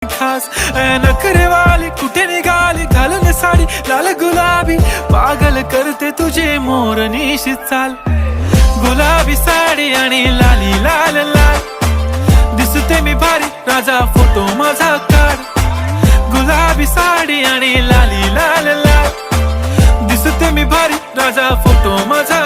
खास नखरेवाली कुठे निघाली घालून साडी लाल गुलाबी पागल करते तुझे मोरनीशी चाल गुलाबी साडी आणि लाली लाल लाल दिसते मी भारी राजा फोटो माझा काढ गुलाबी साडी आणि लाली लाल लाल दिसते मी भारी राजा फोटो माझा